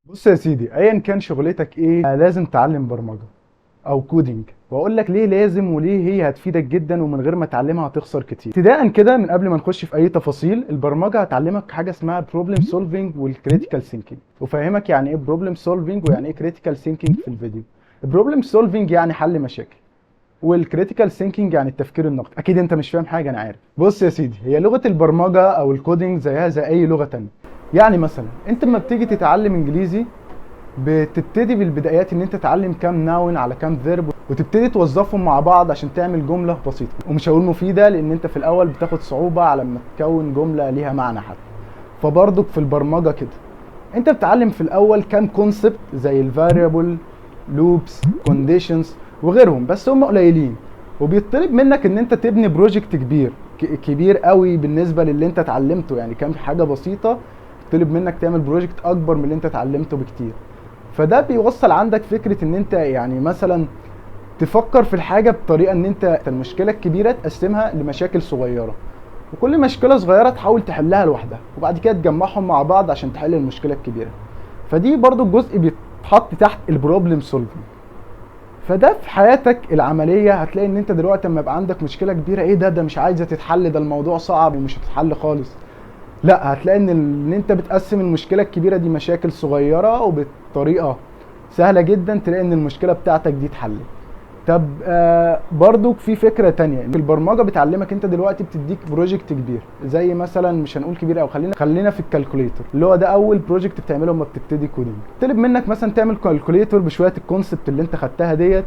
بص يا سيدي، ايا كان شغلتك ايه لازم تتعلم برمجه او كودينج. واقول لك ليه لازم وليه هي هتفيدك جدا، ومن غير ما تعلمها هتخسر كتير. ابتداء كده من قبل ما نخش في اي تفاصيل، البرمجه هتعلمك حاجه اسمها بروبلم سولفينج والكريتيكال ثينكينج، وفهمك يعني ايه بروبلم سولفينج ويعني ايه كريتيكال ثينكينج في الفيديو. البروبلم سولفينج يعني حل مشاكل، والكريتيكال ثينكينج يعني التفكير النقدي. اكيد انت مش فاهم حاجه، انا عارف. بص يا سيدي، هي لغه البرمجه او الكودينج زيها زي اي لغه تانية. يعني مثلا انت لما بتيجي تتعلم انجليزي بتبتدي بالبدايات ان انت تتعلم كام ناون على كام فيرب، وتبتدي توظفهم مع بعض عشان تعمل جمله بسيطه. ومش هقول مفيده لان انت في الاول بتاخد صعوبه على ما تكون جمله ليها معنى حتى. فبرضك في البرمجه كده، انت بتتعلم في الاول كام كونسبت زي الفاريبل، لوبس، كونديشنز وغيرهم، بس هم قليلين. وبيطلب منك ان انت تبني بروجكت كبير، كبير قوي بالنسبه للي انت اتعلمته. يعني كام حاجه بسيطه طلب منك تعمل بروجكت اكبر من اللي انت اتعلمته بكتير. فده بيوصل عندك فكره ان انت يعني مثلا تفكر في الحاجه بطريقه ان انت المشكله الكبيره تقسمها لمشاكل صغيره، وكل مشكله صغيره تحاول تحلها لوحدها، وبعد كده تجمعهم مع بعض عشان تحل المشكله الكبيره. فدي برضو الجزء بيتحط تحت البروبلم سولفنج. فده في حياتك العمليه هتلاقي ان انت دلوقتي لما يبقى عندك مشكله كبيره، ايه ده مش عايزه تتحل، ده الموضوع صعب ومش هتتحل خالص. لا، هتلاقي ان انت بتقسم المشكله الكبيره دي مشاكل صغيره، وبطريقه سهله جدا تلاقي ان المشكله بتاعتك دي اتحلت. طب برضو في فكره تانية في البرمجه بتعلمك. انت دلوقتي بتديك بروجكت كبير، زي مثلا مش هنقول كبير، او خلينا في الكالكوليتر اللي هو ده اول بروجكت بتعمله لما بتبتدي كودينج. طلب منك مثلا تعمل كالكوليتر بشويه الكونسبت اللي انت خدتها ديت.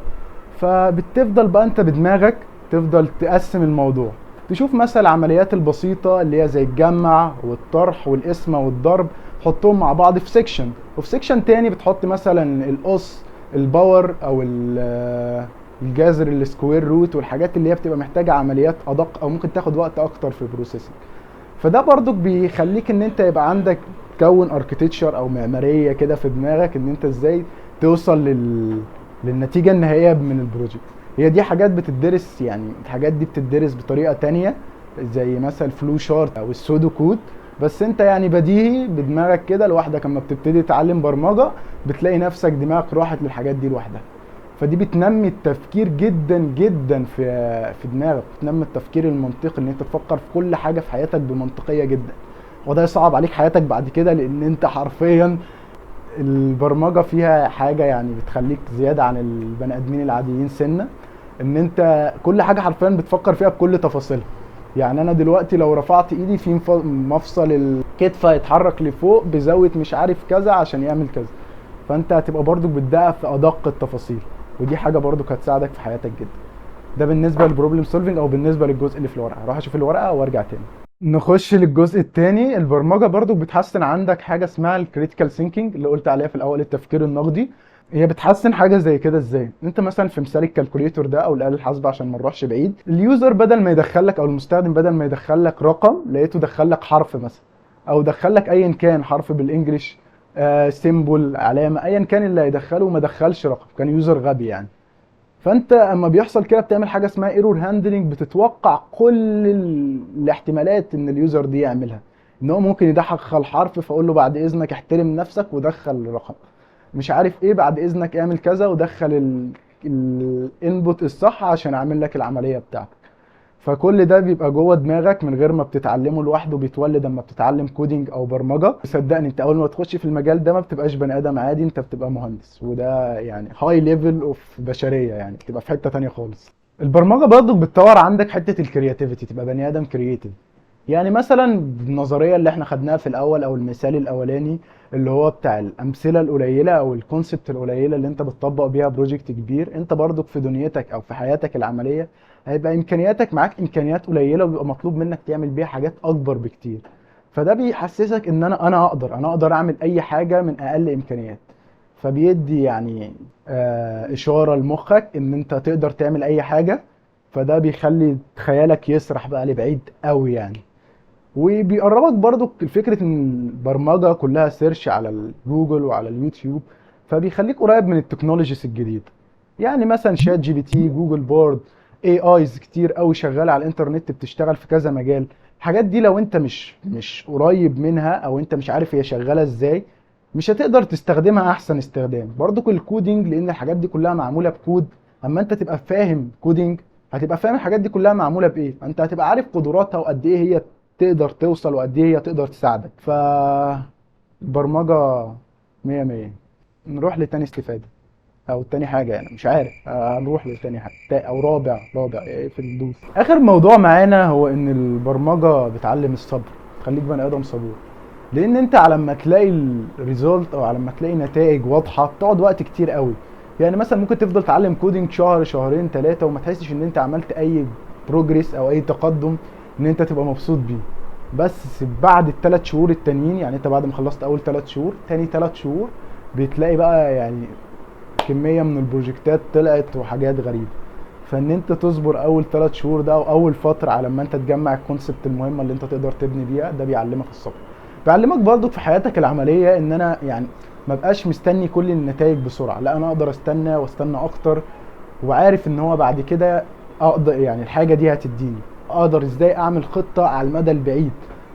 فبتفضل بقى انت بدماغك تفضل تقسم الموضوع، تشوف مثلا العمليات البسيطه اللي هي زي الجمع والطرح والقسمه والضرب، تحطهم مع بعض في سيكشن، وفي سيكشن تاني بتحط مثلا القص، الباور او الجذر، السكوير روت، والحاجات اللي هي بتبقى محتاجه عمليات ادق او ممكن تاخد وقت اكتر في البروسيسنج. فده برضك بيخليك ان انت يبقى عندك تكون اركتكتشر او معماريه كده في دماغك ان انت ازاي توصل للنتيجه النهائيه من البروجكت. هي دي حاجات بتدرس، يعني الحاجات دي بتدرس بطريقه تانية، زي مثلا الفلو شارت او السودو كود. بس انت يعني بديهي بدماغك كده لوحدك، اما بتبتدي تتعلم برمجه بتلاقي نفسك دماغك راحت للحاجات دي لوحدها. فدي بتنمي التفكير جدا جدا في دماغك، بتنمي التفكير المنطقي ان انت تفكر في كل حاجه في حياتك بمنطقيه جدا. وده يصعب عليك حياتك بعد كده، لان انت حرفيا البرمجه فيها حاجه يعني بتخليك زياده عن البني ادمين العاديين سنه، ان انت كل حاجه حرفيا بتفكر فيها بكل تفاصيلها. يعني انا دلوقتي لو رفعت ايدي في مفصل الكتف هيتحرك لفوق بزاويه مش عارف كذا عشان يعمل كذا. فانت هتبقى برضو بتدقق في ادق التفاصيل، ودي حاجه برضو هتساعدك في حياتك جدا. ده بالنسبه للبروبلم سولفنج او بالنسبه للجزء اللي في الورقه. اروح اشوف الورقه وارجع تاني. نخش للجزء الثاني. البرمجه برضو بتحسن عندك حاجه اسمها الكريتيكال ثينكينج اللي قلت عليها في الاول، التفكير النقدي. هي بتحسن حاجه زي كده ازاي؟ انت مثلا في مثال الكالكوليتور ده او الاله الحاسبه عشان ما نروحش بعيد، اليوزر بدل ما يدخل لك او المستخدم بدل ما يدخل لك رقم لقيته دخل لك حرف مثلا، او دخل لك ايا كان حرف بالانجلش، سيمبل، علامه، ايا كان اللي هيدخله، وما دخلش رقم، كان يوزر غبي يعني. فانت اما بيحصل كده بتعمل حاجه اسمها ايرور هاندلنج، بتتوقع كل الاحتمالات ان اليوزر دي يعملها. ان هو ممكن يدخل حرف فاقول له بعد اذنك احترم نفسك ودخل رقم، مش عارف ايه، بعد اذنك اعمل كذا ودخل الانبوت الصح عشان اعمل لك العمليه بتاعتك. فكل ده بيبقى جوه دماغك من غير ما بتتعلمه لوحده، بيتولد اما بتتعلم كودينج او برمجه. صدقني انت اول ما تخش في المجال ده ما بتبقاش بني ادم عادي، انت بتبقى مهندس، وده يعني هاي ليفل اوف بشريه، يعني بتبقى في حته تانية خالص. البرمجه برضه بتطور عندك حته الكرياتيفيتي، تبقى بني ادم كرييتيف. يعني مثلا النظريه اللي احنا خدناها في الاول او المثال الاولاني اللي هو بتاع الامثله القليله او الكونسبت القليله اللي انت بتطبق بيها بروجكت كبير، انت برضك في دنيتك او في حياتك العمليه هيبقى امكانياتك معاك امكانيات قليله، وبيبقى مطلوب منك تعمل بيها حاجات اكبر بكتير. فده بيحسسك ان انا اقدر اعمل اي حاجه من اقل امكانيات. فبيدي يعني اشاره لمخك ان انت تقدر تعمل اي حاجه. فده بيخلي خيالك يسرح بقى لبعيد قوي يعني. وبيقربك برضو الفكرة ان البرمجة كلها سيرش على الجوجل وعلى اليوتيوب، فبيخليك قريب من التكنولوجيز الجديدة. يعني مثلا شات جي بي تي، جوجل بورد، اي ايز كتير قوي شغالة على الانترنت بتشتغل في كذا مجال. الحاجات دي لو انت مش قريب منها او انت مش عارف هي شغالة ازاي، مش هتقدر تستخدمها احسن استخدام. برضو الكودينج، لان الحاجات دي كلها معموله بكود، اما انت تبقى فاهم كودينج هتبقى فاهم الحاجات دي كلها معموله بايه، انت هتبقى عارف قدراتها وقد ايه هي تقدر توصل وقد ايه هي تقدر تساعدك. البرمجه مية مية. نروح لتاني استفاده او تاني حاجه، يعني مش عارف، هنروح لتاني حاجه او رابع ايه في الدوس. اخر موضوع معانا هو ان البرمجه بتعلم الصبر، تخليك بني ادم صبور. لان انت على ما تلاقي الريزولت او على ما تلاقي نتائج واضحه بتقعد وقت كتير قوي. يعني مثلا ممكن تفضل تعلم كودينج شهر شهرين ثلاثه وما تحسش ان انت عملت اي بروجريس او اي تقدم ان انت تبقى مبسوط بيه. بس بعد الثلاث شهور التانيين، يعني انت بعد ما خلصت اول 3 شهور، تاني 3 شهور بتلاقي بقى يعني كميه من البروجكتات طلعت وحاجات غريبه. فان انت تصبر اول 3 شهور ده او اول فتره على ما انت تجمع الكونسبت المهمه اللي انت تقدر تبني بيها، ده بيعلمك الصبر. بيعلمك برضك في حياتك العمليه ان انا يعني ما بقاش مستني كل النتائج بسرعه، لا انا اقدر استنى واستنى اكتر، وعارف ان هو بعد كده اقدر يعني الحاجه دي هتديني اقدر ازاي اعمل خطه على المدى البعيد.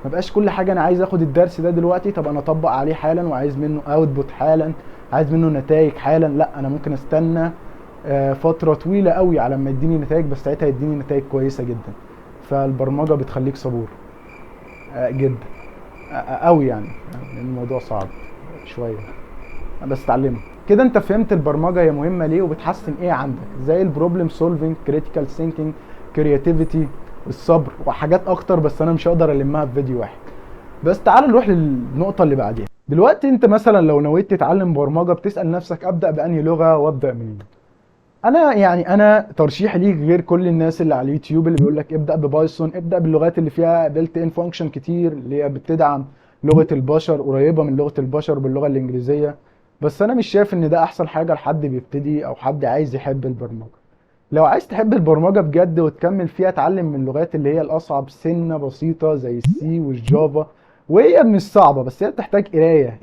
ما بقاش كل حاجه انا عايز اخد الدرس ده دلوقتي، طب انا اطبق عليه حالا وعايز منه اوتبوت حالا، عايز منه نتائج حالا. لا، انا ممكن استنى فتره طويله قوي على ما يديني نتائج، بس ساعتها يديني نتائج كويسه جدا. فالبرمجه بتخليك صبور جدا قوي يعني الموضوع صعب شويه بس اتعلمه كده. انت فهمت البرمجه هي مهمه ليه وبتحسن ايه عندك، زي البروبلم سولفينج، كريتيكال ثينكينج، كرياتيفيتي، الصبر وحاجات اكتر، بس انا مش هقدر المها في فيديو واحد. بس تعال نروح للنقطه اللي بعديها. دلوقتي انت مثلا لو نويت تتعلم برمجه بتسال نفسك ابدا بانهي لغه وابدا منين. انا ترشيحي ليك غير كل الناس اللي على اليوتيوب اللي بيقول لك ابدا ببايثون، ابدا باللغات اللي فيها بيلت ان فانكشن كتير، اللي هي بتدعم لغه البشر، قريبه من لغه البشر باللغه الانجليزيه. بس انا مش شايف ان ده احسن حاجه لحد بيبتدي او حد عايز يحب البرمجه. لو عايز تحب البرمجه بجد وتكمل فيها، اتعلم من اللغات اللي هي الاصعب سنه بسيطه زي السي والجافا. وهي مش صعبه، بس هي بتحتاج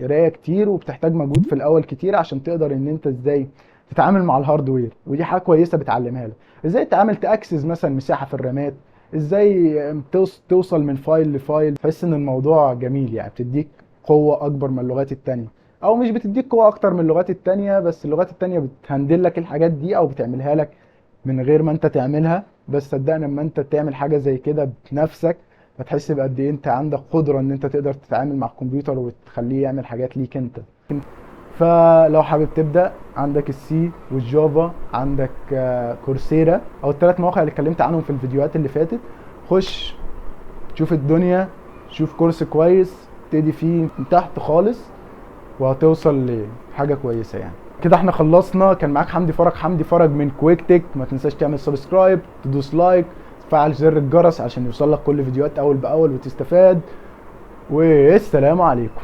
قرايه كتير، وبتحتاج مجهود في الاول كتير عشان تقدر ان انت ازاي تتعامل مع الهاردوير، ودي حاجه كويسه بتعلمها لك. ازاي تتعامل تاكسس مثلا مساحه في الرامات، ازاي توصل من فايل لفايل. تحس ان الموضوع جميل، يعني بتديك قوه اكبر من اللغات التانية، او مش بتديك قوه اكتر من اللغات التانية، بس اللغات التانية بتهندل لك الحاجات دي او بتعملها لك من غير ما انت تعملها. بس صدقني لما انت تعمل حاجه زي كده بنفسك هتحس بقد ايه انت عندك قدره ان انت تقدر تتعامل مع الكمبيوتر وتخليه يعمل حاجات ليك انت. فلو حابب تبدا، عندك السي والجافا، عندك كورسيرا او الثلاث مواقع اللي اتكلمت عنهم في الفيديوهات اللي فاتت. خش شوف الدنيا، شوف كورس كويس ابتدي فيه من تحت خالص وهتوصل لحاجه كويسه يعني. كده احنا خلصنا. كان معاك حمدي فرج من كويك تك. ما تنساش تعمل سبسكرايب، تدوس لايك، تفعل زر الجرس عشان يوصلك كل فيديوهات اول باول وتستفاد. والسلام عليكم.